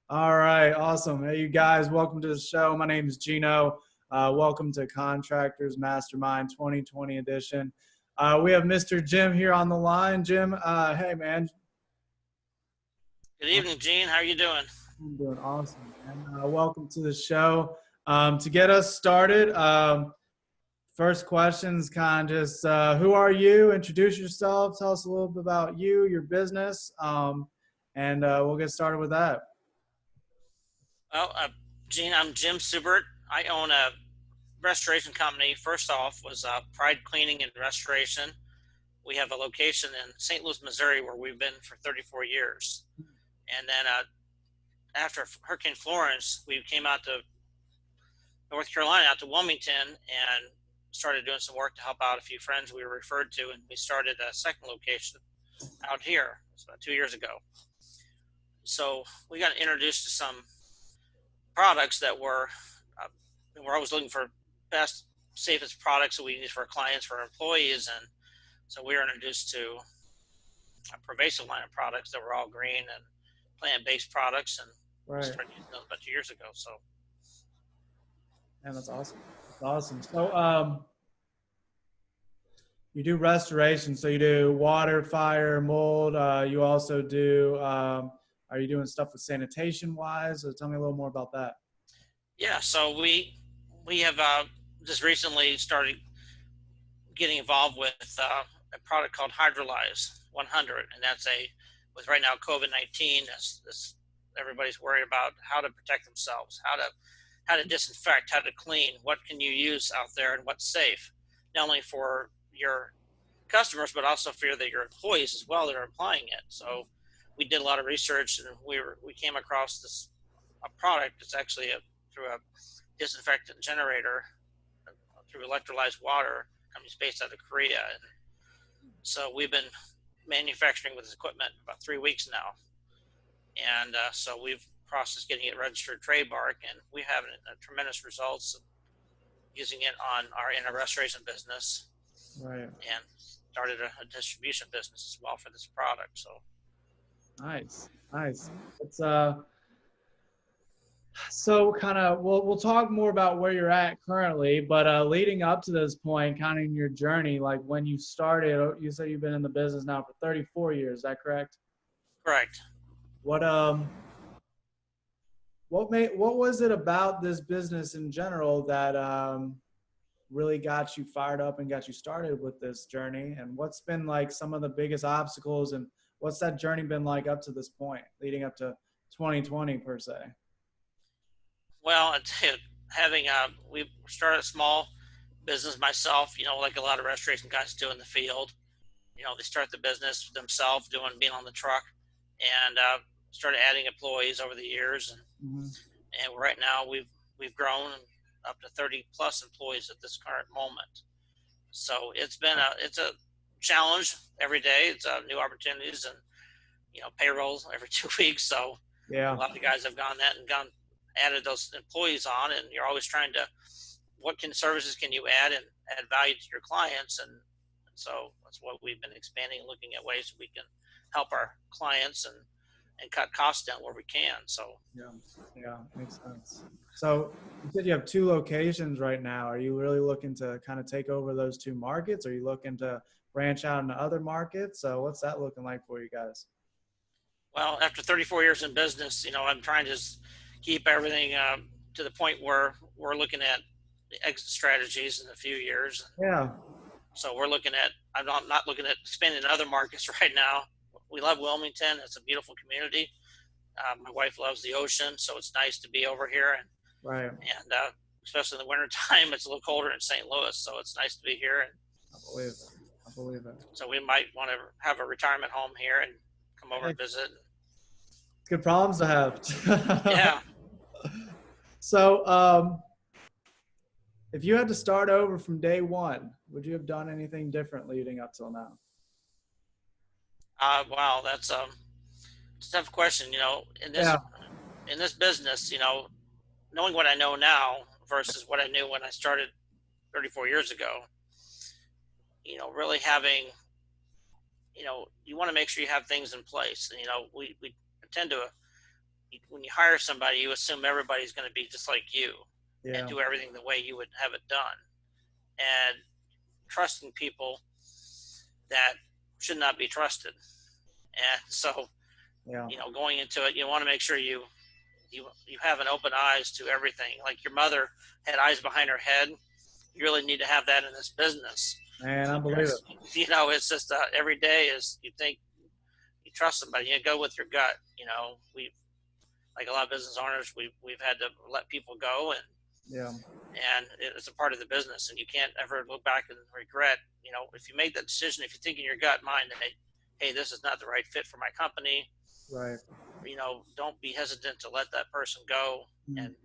All right, awesome. Hey, you guys, welcome to the show. My name is Gino. Welcome to Contractors Mastermind 2020 edition. We have Mr. Jim here on the line. Jim, hey, man. Good evening, Gene. How are you doing? I'm doing awesome, man. Welcome to the show. To get us started, first question is kind of just who are you? Introduce yourself. Tell us a little bit about you, your business, and we'll get started with that. Well, Gene, I'm Jim Subert. I own a restoration company. First off was Pride Cleaning and Restoration. We have a location in St. Louis, Missouri, where we've been for 34 years. And then after Hurricane Florence, we came out to North Carolina, out to Wilmington, and started doing some work to help out a few friends we were referred to, and we started a second location out here. It was about 2 years ago. So we got introduced to some products that we're always looking for best, safest products that we use for our clients, for our employees, and so we were introduced to a pervasive line of products that were all green and plant-based products, and started using those about 2 years ago. So, man, that's awesome. That's awesome. So, you do restoration. So you do water, fire, mold. You also do. Are you doing stuff with sanitation wise? So tell me a little more about that. Yeah. So we have just recently started getting involved with a product called Hydrolyze 100, and that's with right now COVID-19, everybody's worried about how to protect themselves, how to disinfect, how to clean, what can you use out there, and what's safe, not only for your customers but also for your employees as well that are applying it. So we did a lot of research, and we came across a product that's actually through a disinfectant generator through electrolyzed water. Company's based out of Korea, and so we've been manufacturing with this equipment about 3 weeks now, and so we've processed getting it registered trademark, and we have tremendous results using it in our restoration business, right? And started a distribution business as well for this product. So nice. It's so kind of we'll talk more about where you're at currently, but leading up to this point, kind of in your journey, like when you started, you said you've been in the business now for 34 years. Is that correct? Correct. What was it about this business in general that really got you fired up and got you started with this journey? And what's been like some of the biggest obstacles, and what's that journey been like up to this point, leading up to 2020 per se? Well, we started a small business myself, like a lot of restoration guys do in the field. They start the business themselves, being on the truck, and started adding employees over the years. And right now we've grown up to 30 plus employees at this current moment. So it's a challenge every day. It's new opportunities and, payrolls every 2 weeks. So yeah, a lot of guys have added those employees on, and you're always trying to, what services can you add and add value to your clients? And so that's what we've been expanding and looking at ways we can help our clients and cut costs down where we can. So yeah, makes sense. So you said you have 2 locations right now. Are you really looking to kind of take over those 2 markets? Are you looking to branch out into other markets? So what's that looking like for you guys? Well, after 34 years in business, I'm trying to keep everything to the point where we're looking at the exit strategies in a few years. Yeah. So I'm not looking at expanding in other markets right now. We love Wilmington. It's a beautiful community. My wife loves the ocean, so it's nice to be over here. Right. And especially in the wintertime, it's a little colder in St. Louis, so it's nice to be here. And I believe it. So we might want to have a retirement home here and come over and visit. Good problems to have. Yeah. So, if you had to start over from day one, would you have done anything different leading up till now? Wow, that's a tough question. In this business, knowing what I know now versus what I knew when I started 34 years ago, really having, you want to make sure you have things in place. And, we tend to when you hire somebody, you assume everybody's going to be just like you and Yeah. do everything the way you would have it done. And trusting people that should not be trusted. And so, Yeah. going into it, you want to make sure you have an open eyes to everything. Like your mother had eyes behind her head. You really need to have that in this business Man, I believe it. because it's just every day is you think you trust somebody, you go with your gut. We like a lot of business owners, we've had to let people go, Yeah. and it's a part of the business, and you can't ever look back and regret. If you make that decision, if you think in your gut mind that hey, this is not the right fit for my company, Right. don't be hesitant to let that person go Mm. and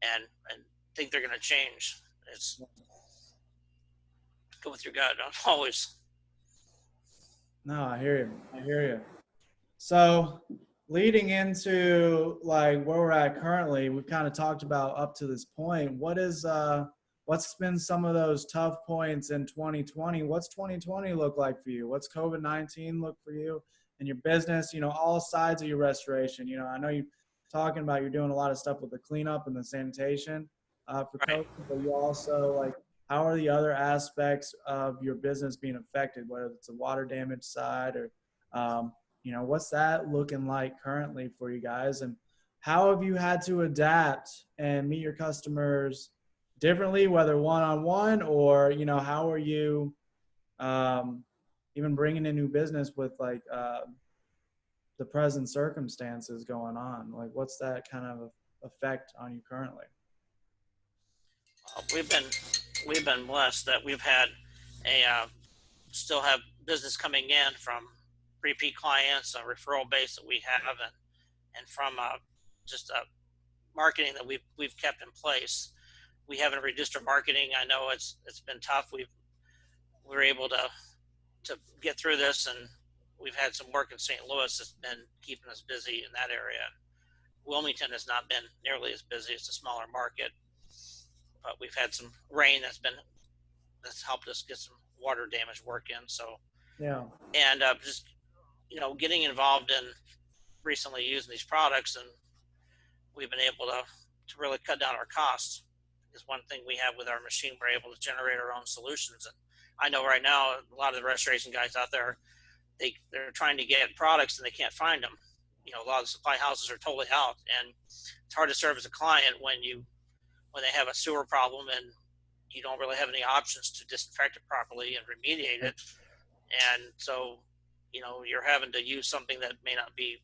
and think they're going to change. It's go with your gut. Don't always. No, I hear you. I hear you. So leading into like where we're at currently, we've kind of talked about up to this point. What's been some of those tough points in 2020? What's 2020 look like for you? What's COVID-19 look for you and your business? All sides of your restoration. I know you talking about you're doing a lot of stuff with the cleanup and the sanitation for Right. COVID, but you also like how are the other aspects of your business being affected, whether it's the water damage side or what's that looking like currently for you guys? And how have you had to adapt and meet your customers differently, whether one-on-one or, how are you um, even bringing in new business with like the present circumstances going on? Like, what's that kind of effect on you currently? We've been blessed that we've had a still have business coming in from repeat clients, a referral base that we have, and from just marketing that we've kept in place. We haven't reduced our marketing. I know it's been tough. We're able to get through this, and we've had some work in St. Louis that's been keeping us busy in that area. Wilmington has not been nearly as busy. It's a smaller market, but we've had some rain that's helped us get some water damage work in. So, Yeah. and just getting involved in recently using these products, and we've been able to really cut down our costs. Is one thing we have with our machine. We're able to generate our own solutions, and I know right now a lot of the restoration guys out there, they're trying to get products and they can't find them. A lot of the supply houses are totally out, and it's hard to serve as a client when they have a sewer problem and you don't really have any options to disinfect it properly and remediate it. And so, you're having to use something that may not be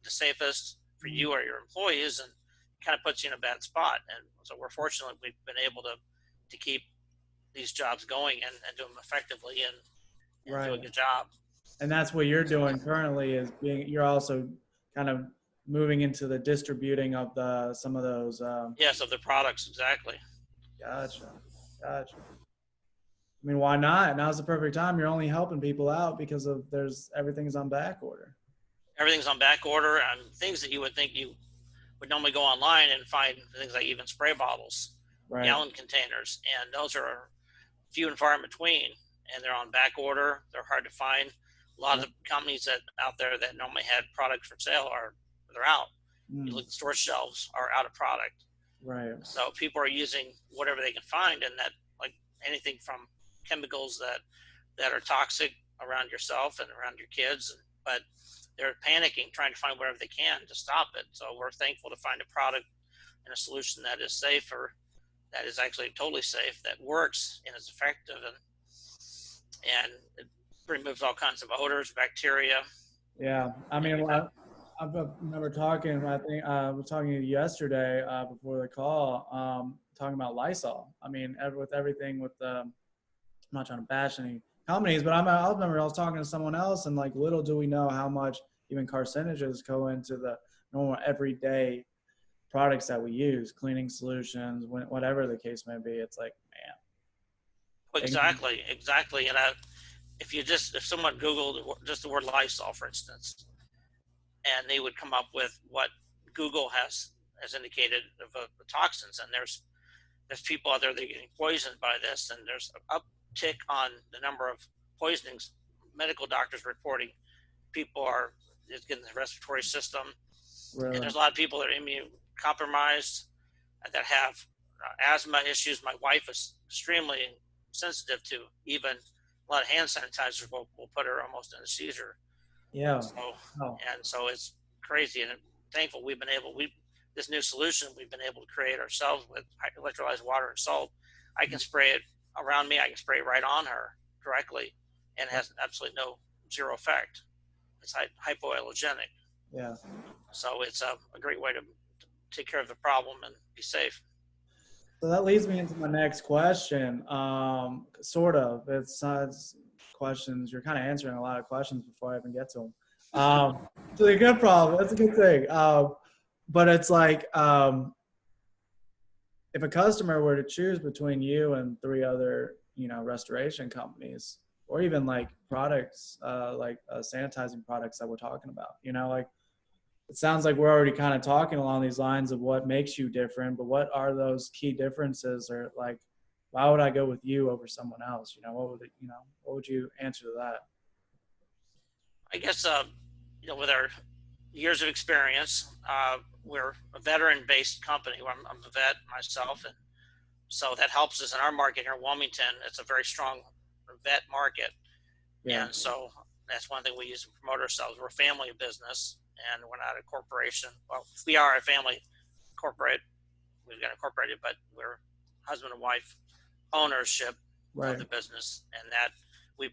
the safest for you or your employees, and kind of puts you in a bad spot. And so we're fortunate we've been able to keep these jobs going and do them effectively and do a Right. good job. And that's what you're doing currently is you're also kind of moving into the distributing of some of those. Yes, of the products, exactly. Gotcha. Gotcha. I mean, why not? Now's the perfect time. You're only helping people out because everything's on back order. Everything's on back order, and things that you would think you would normally go online and find things like even spray bottles, Right. gallon containers, and those are few and far in between, and they're on back order. They're hard to find. A lot of the companies that out there that normally had products for sale they're out. You look at store shelves are out of product. Right. So people are using whatever they can find, and that like anything from chemicals that are toxic around yourself and around your kids, but they're panicking, trying to find whatever they can to stop it. So we're thankful to find a product and a solution that is safer, that is actually totally safe, that works and is effective, and it removes all kinds of odors, bacteria. Yeah. I mean, I remember talking, I think I was talking to you yesterday before the call, talking about Lysol. I mean, with everything with I'm not trying to bash any companies, but I remember I was talking to someone else, and like little do we know how much even carcinogens go into the normal everyday products that we use, cleaning solutions, whatever the case may be. It's like, man. Exactly. And if someone Googled just the word Lysol, for instance, and they would come up with what Google has indicated of the toxins, and there's people out there that are getting poisoned by this, and there's an uptick on the number of poisonings. Medical doctors reporting people are getting the respiratory system, Really? And there's a lot of people that are immune compromised, that have asthma issues. My wife is extremely sensitive to even a lot of hand sanitizers will put her almost in a seizure. Yeah. So, Oh, and so it's crazy, and I'm thankful this new solution we've been able to create ourselves with electrolyzed water and salt. I can spray it around me. I can spray it right on her directly, and it has absolutely zero effect. It's hypoallergenic. yeah. So it's a great way to take care of the problem and be safe. So that leads me into my next question. Sort of. It's questions. You're kind of answering a lot of questions before I even get to them. It's a good problem. That's a good thing. But it's like, if a customer were to choose between you and 3 other, restoration companies, or even like products, like sanitizing products that we're talking about, like, it sounds like we're already kind of talking along these lines of what makes you different, but what are those key differences, or like, why would I go with you over someone else? What would you answer to that? I guess, with our years of experience, we're a veteran-based company. I'm a vet myself, and so that helps us in our market here in Wilmington. It's a very strong vet market, Yeah. and so that's one thing we use to promote ourselves. We're a family business, and we're not a corporation. Well, we are a family corporate. We've got incorporated, but we're husband and wife ownership Right. of the business, and that we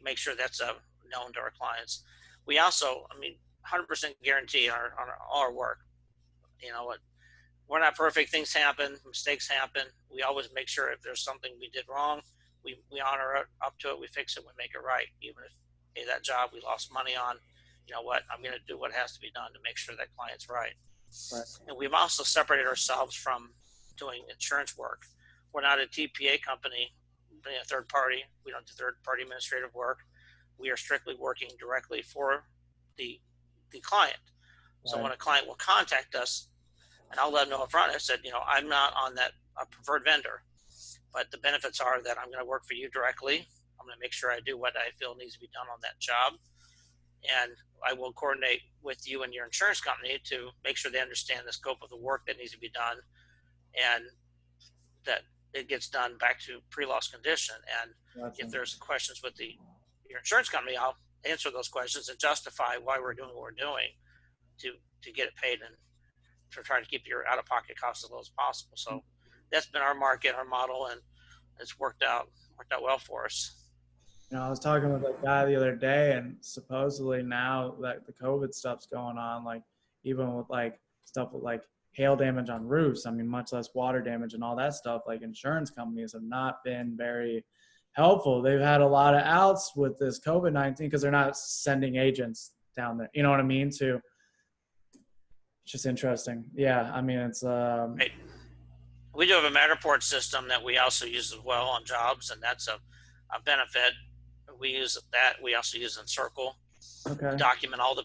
make sure that's known to our clients. We also, 100% guarantee on all our work. We're not perfect. Things happen. Mistakes happen. We always make sure if there's something we did wrong, we honor it, up to it. We fix it. We make it right. Even if, hey, that job we lost money on, you know what? I'm going to do what has to be done to make sure that client's right. Right. And we've also separated ourselves from doing insurance work. We're not a TPA company, being a third party. We don't do third party administrative work. We are strictly working directly for the client. So when a client will contact us, and I'll let them know up front, I said, I'm not on that preferred vendor, but the benefits are that I'm going to work for you directly. I'm going to make sure I do what I feel needs to be done on that job. And I will coordinate with you and your insurance company to make sure they understand the scope of the work that needs to be done, and that it gets done back to pre-loss condition. And if there's questions with your insurance company, I'll answer those questions and justify why we're doing what we're doing to get it paid, and to try to keep your out-of-pocket costs as low as possible. So that's been our market, our model, and it's worked out well for us. I was talking with a guy the other day, and supposedly now that the COVID stuff's going on, like even with like stuff with like hail damage on roofs, much less water damage and all that stuff, like insurance companies have not been very helpful. They've had a lot of outs with this COVID-19 because they're not sending agents down there. You know what I mean? It's just interesting. Yeah. it's, right. We do have a Matterport system that we also use as well on jobs, and that's a benefit. We use that. We also use Encircle to document all the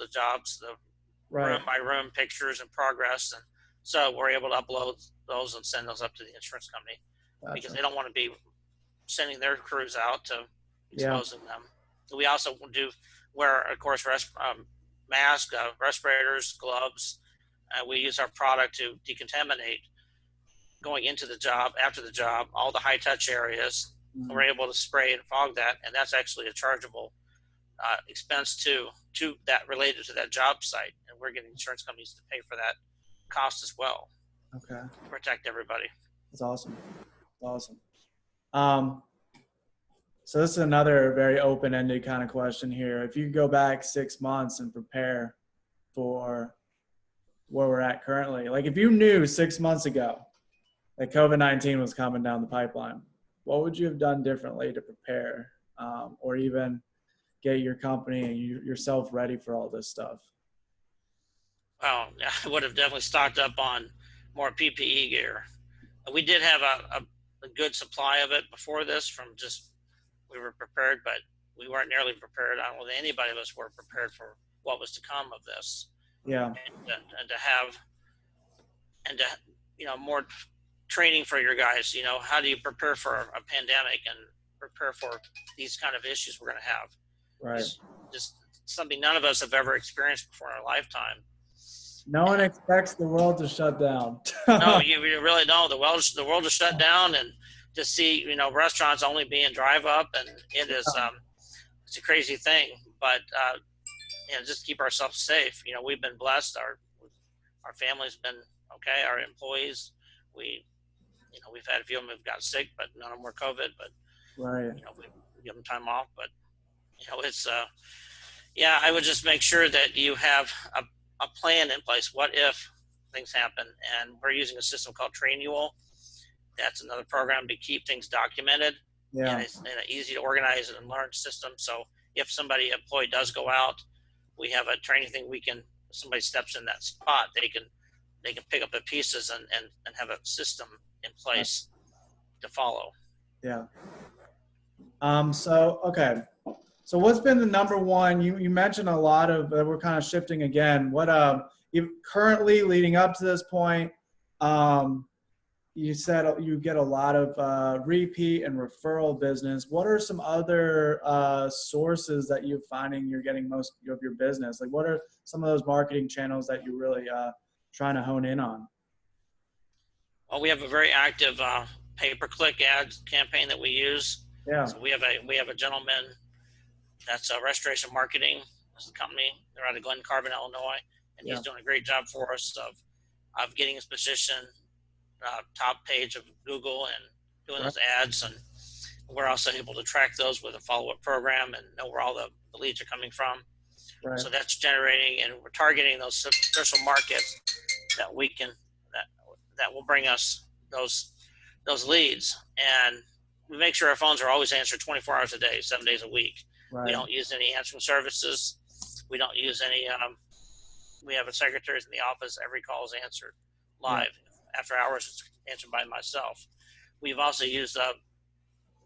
jobs, the room by room pictures and progress, and so we're able to upload those and send those up to the insurance company because they don't want to be sending their crews out to exposing them. We also wear, of course, masks, respirators, gloves. We use our product to decontaminate going into the job, after the job, all the high touch areas. We're able to spray and fog that, and that's actually a chargeable expense to that, related to that job site, and we're getting insurance companies to pay for that cost as well. Okay. To protect everybody. That's awesome. So this is another very open-ended kind of question here. If you could go back 6 months and prepare for where we're at currently, like if you knew 6 months ago that COVID-19 was coming down the pipeline, what would you have done differently to prepare, or even get your company and yourself ready for all this stuff? Well, I would have definitely stocked up on more PPE gear. We did have a good supply of it before this we were prepared, but we weren't nearly prepared. I don't think anybody of us were prepared for what was to come of this. Yeah. And to have, more training for your guys, how do you prepare for a pandemic and prepare for these kind of issues we're going to have? Right. It's just something none of us have ever experienced before in our lifetime. No one expects the world to shut down. No, you really don't. The world is shut down, and to see restaurants only being drive up, and it is it's a crazy thing. But just keep ourselves safe. We've been blessed. Our family's been okay. Our employees, we've had a few of them who've got sick, but none of them were COVID. But Right. we give them time off. But it's yeah. I would just make sure that you have a plan in place. What if things happen? And we're using a system called Trainual. That's another program to keep things documented, Yeah. and it's an easy to organize and learn system. So if employee does go out, we have a training thing. If somebody steps in that spot, they can pick up the pieces and have a system in place to follow. Yeah. Okay. So what's been the number one? You mentioned a lot of. We're kind of shifting again. What you currently leading up to this point? You said you get a lot of repeat and referral business. What are some other sources that you're finding you're getting most of your business? Like, what are some of those marketing channels that you're really trying to hone in on? Well, we have a very active pay-per-click ads campaign that we use. Yeah. So we have a gentleman that's Restoration Marketing. This is a company. They're out of Glen Carbon, Illinois, and he's doing a great job for us of getting his position top page of Google and doing those ads. And we're also able to track those with a follow-up program and know where all the leads are coming from. Right. So that's generating, and we're targeting those special markets that we can that will bring us those leads. And we make sure our phones are always answered 24 hours a day, 7 days a week. Right. We don't use any answering services. We don't use any. We have a secretary in the office. Every call is answered live. After hours, it's answered by myself. We've also used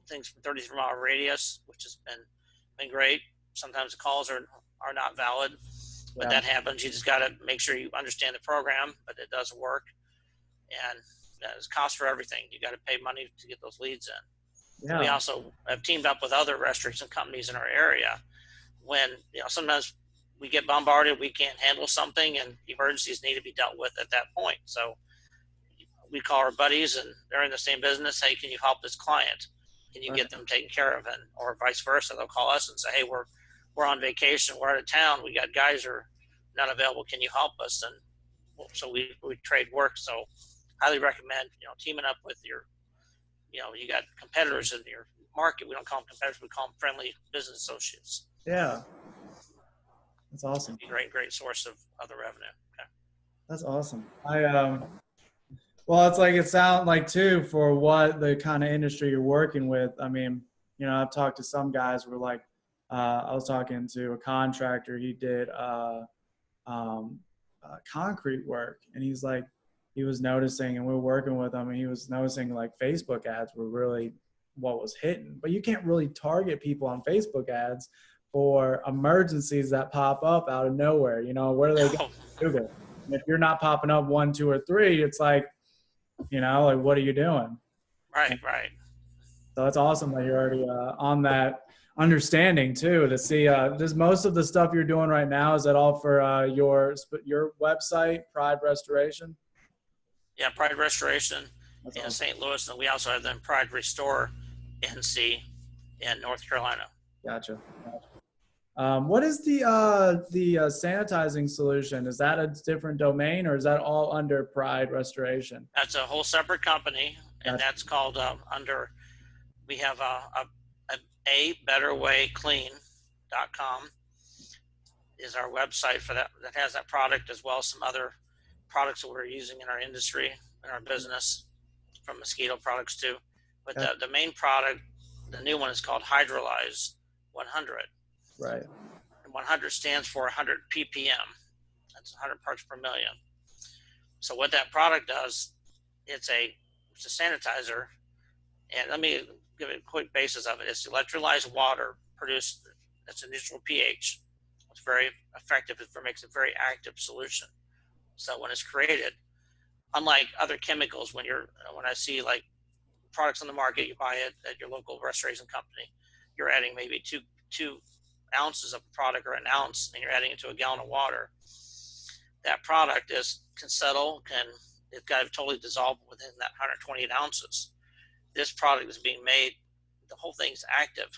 things from 33-mile radius, which has been great. Sometimes the calls are not valid, but that happens. You just got to make sure you understand the program, but it does work. And there's cost for everything. You got to pay money to get those leads in. Yeah. We also have teamed up with other restaurants and companies in our area. When sometimes we get bombarded, we can't handle something, and emergencies need to be dealt with at that point. So we call our buddies, and they're in the same business. Hey, can you help this client? Can you get them taken care of? And or vice versa, they'll call us and say, hey, we're on vacation, we're out of town, we got guys who are not available. Can you help us? And so we trade work. So highly recommend teaming up with your you got competitors in your market. We don't call them competitors, we call them friendly business associates. Yeah, that's awesome. Great source of other revenue. Okay. That's awesome. Well, it's like, it sounds like too, for what the kind of industry you're working with. I mean, I've talked to some guys who were like, I was talking to a contractor. He did concrete work, and he's like, he was noticing, and we were working with him, and he was noticing like Facebook ads were really what was hitting. But you can't really target people on Facebook ads for emergencies that pop up out of nowhere. Where do they go? Google. And if you're not popping up 1, 2, or 3, it's like, like, what are you doing? Right. So it's awesome that you're already on that understanding too, to see, does most of the stuff you're doing right now, is that all for your website, Pride Restoration? Yeah, Pride Restoration in St. Louis, and we also have them Pride Restore NC in North Carolina. Gotcha. What is the sanitizing solution? Is that a different domain, or is that all under Pride Restoration? That's a whole separate company, and that's called under. We have a betterwayclean.com is our website for that. That has that product, as well as some other products that we're using in our industry, in our business, from mosquito products too. But the main product, the new one, is called Hydrolyze 100. Right. And 100 stands for 100 ppm. That's 100 parts per million. So what that product does, it's a sanitizer. And let me give it a quick basis of it. It's electrolyzed water produced. That's a neutral pH. It's very effective. It makes a very active solution. So when it's created, unlike other chemicals, when I see like products on the market, you buy it at your local restoration company, you're adding maybe two ounces of product, or an ounce, and you're adding it to a gallon of water. that product can settle, it's got to totally dissolve within that 128 ounces. This product is being made, the whole thing's active.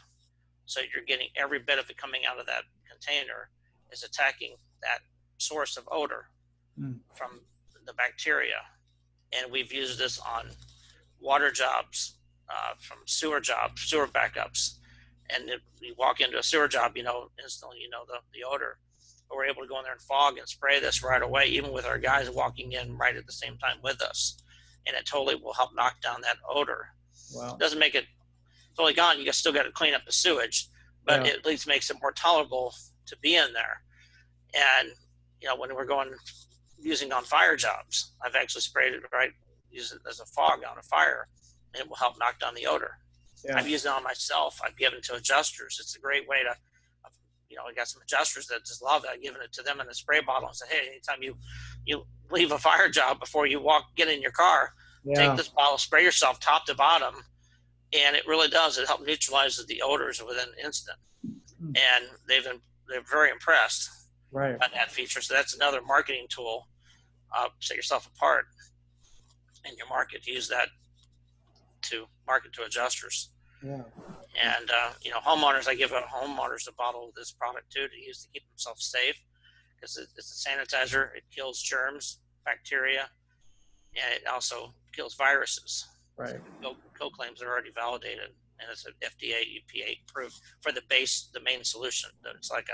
So you're getting every bit of it coming out of that container is attacking that source of odor from the bacteria. And we've used this on water jobs, from sewer backups. And if you walk into a sewer job, instantly, the odor. But we're able to go in there and fog and spray this right away, even with our guys walking in right at the same time with us. And it totally will help knock down that odor. Wow. It doesn't make it totally gone. You still got to clean up the sewage, but it at least makes it more tolerable to be in there. And, when we're using on fire jobs, I've actually sprayed it use it as a fog on a fire, and it will help knock down the odor. Yeah. I've used it on myself. I've given it to adjusters. It's a great way to, I got some adjusters that just love it. I've given it to them in a spray bottle and said, hey, anytime you leave a fire job before you get in your car, take this bottle, spray yourself top to bottom. And it really does. It helps neutralize the odors within an instant. And they're very impressed by that feature. So that's another marketing tool. Set yourself apart in your market. Use that to market to adjusters. Yeah. And, homeowners, I give homeowners a bottle of this product too to use to keep themselves safe, because it's a sanitizer. It kills germs, bacteria, and it also kills viruses. Right. Kill claims are already validated, and it's an FDA, EPA approved for the main solution. It's like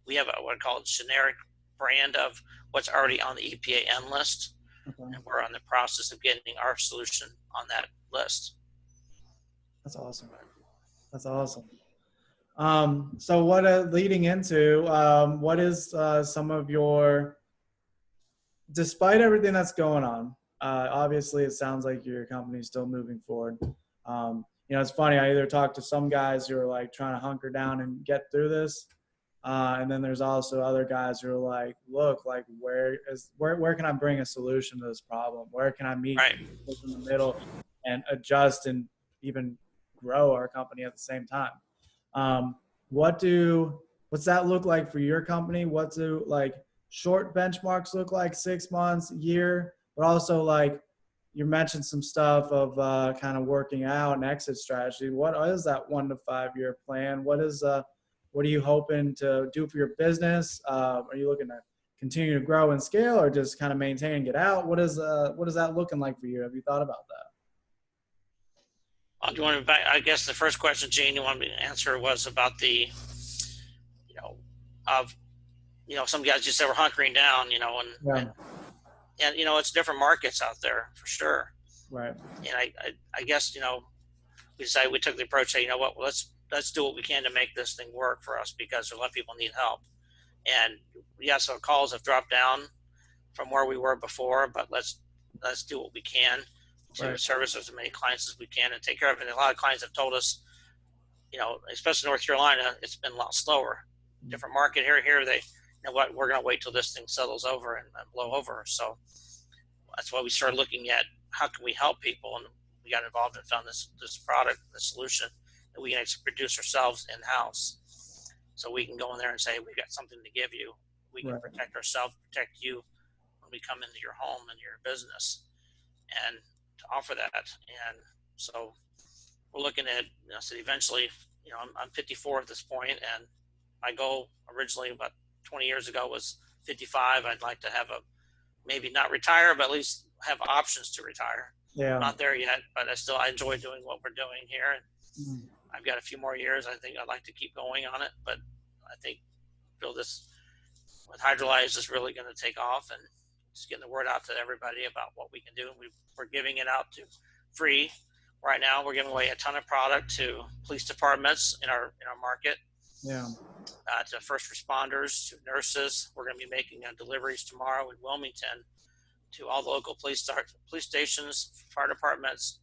we have what I call a generic brand of what's already on the EPA N list. Okay. And we're on the process of getting our solution on that list. That's awesome. That's awesome. So what, leading into, what is some of your, despite everything that's going on, obviously it sounds like your company's still moving forward. It's funny. I either talk to some guys who are like trying to hunker down and get through this. And then there's also other guys who are like, look, like where can I bring a solution to this problem? Where can I meet in the middle and adjust and even grow our company at the same time? What's that look like for your company? What do like short benchmarks look like? 6 months, year, but also like you mentioned some stuff of kind of working out and exit strategy. What is that 1 to 5 year plan? What are you hoping to do for your business? Are you looking to continue to grow and scale, or just kind of maintain and get out? What is that looking like for you? Have you thought about that? Do you want to, I guess the first question, Gene, you want me to answer was about the, some guys just said we're hunkering down, and it's different markets out there for sure. Right. And I guess, we decided, we took the approach, say, let's do what we can to make this thing work for us, because a lot of people need help. And so calls have dropped down from where we were before, but let's do what we can to service as many clients as we can and take care of it. And a lot of clients have told us, especially North Carolina, it's been a lot slower. Different market here, they, we're going to wait till this thing settles over and blow over. So that's why we started looking at how can we help people, and we got involved and found this product, this solution that we can actually produce ourselves in-house. So we can go in there and say, we've got something to give you. We can protect ourselves, protect you when we come into your home and your business, and to offer that. And so we're looking at, so eventually, I'm 54 at this point, and my goal originally about 20 years ago was 55. I'd like to have maybe not retire, but at least have options to retire. Yeah. I'm not there yet, but I enjoy doing what we're doing here. And I've got a few more years. I think I'd like to keep going on it, but I feel this with Hydrolyze is really going to take off, and just getting the word out to everybody about what we can do. We're giving it out to free right now. We're giving away a ton of product to police departments in our market. Yeah. To first responders, to nurses. We're going to be making deliveries tomorrow in Wilmington to all the local police stations, fire departments,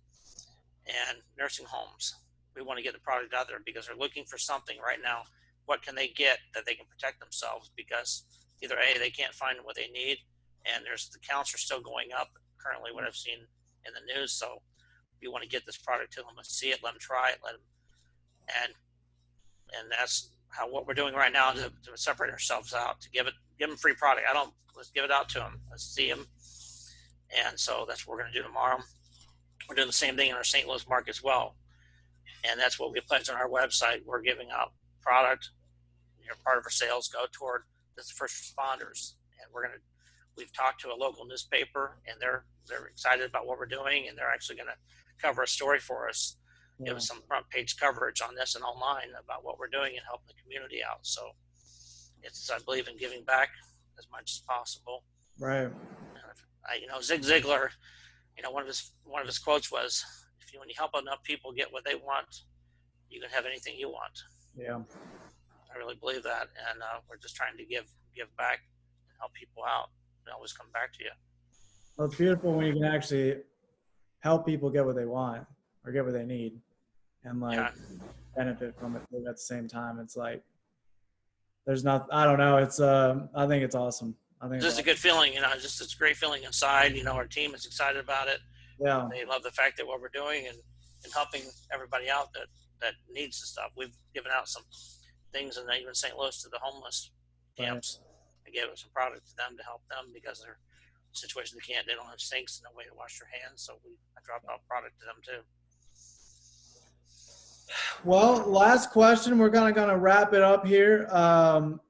and nursing homes. We want to get the product out there because they're looking for something right now. What can they get that they can protect themselves? Because either A, they can't find what they need, and the counts are still going up currently, what I've seen in the news. So we want to get this product to them and see it, let them try it, and that's what we're doing right now to separate ourselves out, to give them free product. Let's give it out to them. Let's see them. And so that's what we're going to do tomorrow. We're doing the same thing in our St. Louis market as well. And that's what we pledge on our website. We're giving out product. Part of our sales go toward the first responders. And we've talked to a local newspaper, and they're excited about what we're doing, and they're actually going to cover a story for us. Yeah. Give us some front page coverage on this and online about what we're doing and helping the community out. So I believe in giving back as much as possible. Right. Zig Ziglar, one of his quotes was, when you help enough people get what they want, you can have anything you want. Yeah. I really believe that. And we're just trying to give back and help people out and always come back to you. Well, it's beautiful when you can actually help people get what they want or get what they need and benefit from it at the same time. It's like, I don't know. It's, I think it's awesome. I think it's just a good feeling, it's a great feeling inside. Our team is excited about it. Yeah. They love the fact that what we're doing and helping everybody out that needs the stuff. We've given out some things in even St. Louis to the homeless camps. I gave some product to them to help them because their situation, they don't have sinks and no way to wash their hands. So I dropped off product to them too. Well, last question. We're going to wrap it up here.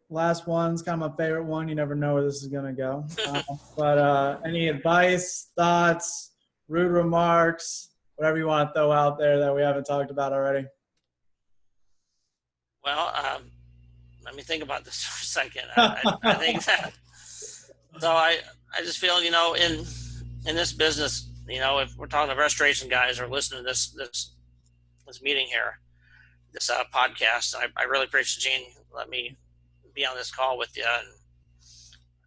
Last one's kind of my favorite one. You never know where this is going to go. But any advice, thoughts, rude remarks, whatever you want to throw out there that we haven't talked about already? Well, let me think about this for a second. I think that. So I just feel, in this business, if we're talking to restoration guys or listening to this meeting here, this podcast, I really appreciate Gene let me be on this call with you.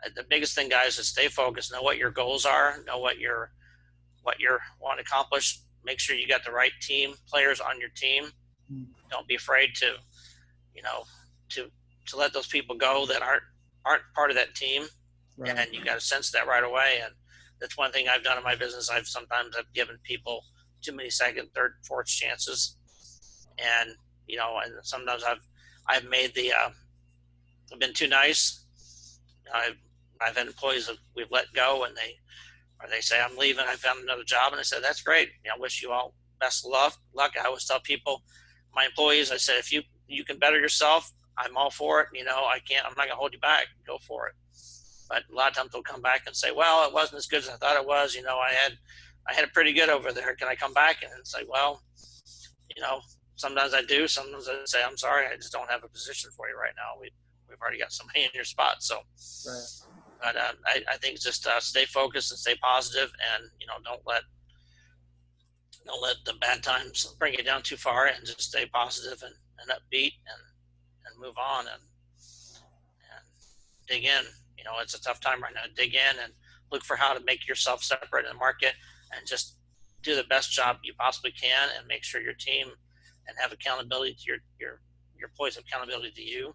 And the biggest thing, guys, is stay focused. Know what your goals are. Know what you want to accomplish. Make sure you got the right players on your team. Don't be afraid to let those people go that aren't part of that team. Right. And you got to sense that right away. And that's one thing I've done in my business. I've given people too many second, third, fourth chances. And, and sometimes I've made I've been too nice. I've had employees that we've let go and they say, I'm leaving, I found another job. And I said, that's great. I wish you all best of luck. I always tell people, my employees, I said, if you can better yourself, I'm all for it. I'm not going to hold you back. Go for it. But a lot of times they'll come back and say, well, it wasn't as good as I thought it was. I had it pretty good over there. Can I come back? And say, well, sometimes I do. Sometimes I say, I'm sorry, I just don't have a position for you right now. We've already got somebody in your spot. So, right. But I think just stay focused and stay positive, and don't let the bad times bring you down too far, and just stay positive and upbeat and move on and dig in. It's a tough time right now. Dig in and look for how to make yourself separate in the market, and just do the best job you possibly can, and make sure your team and have accountability to your employees, have accountability to you.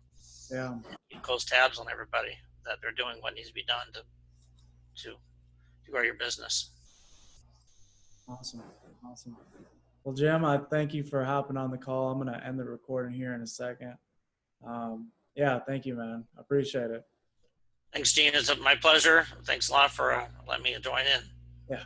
Yeah. You close tabs on everybody that they're doing what needs to be done to grow your business. Awesome. Well, Jim, I thank you for hopping on the call. I'm going to end the recording here in a second. Yeah, thank you, man. I appreciate it. Thanks, Gene. It's my pleasure. Thanks a lot for letting me join in. Yeah.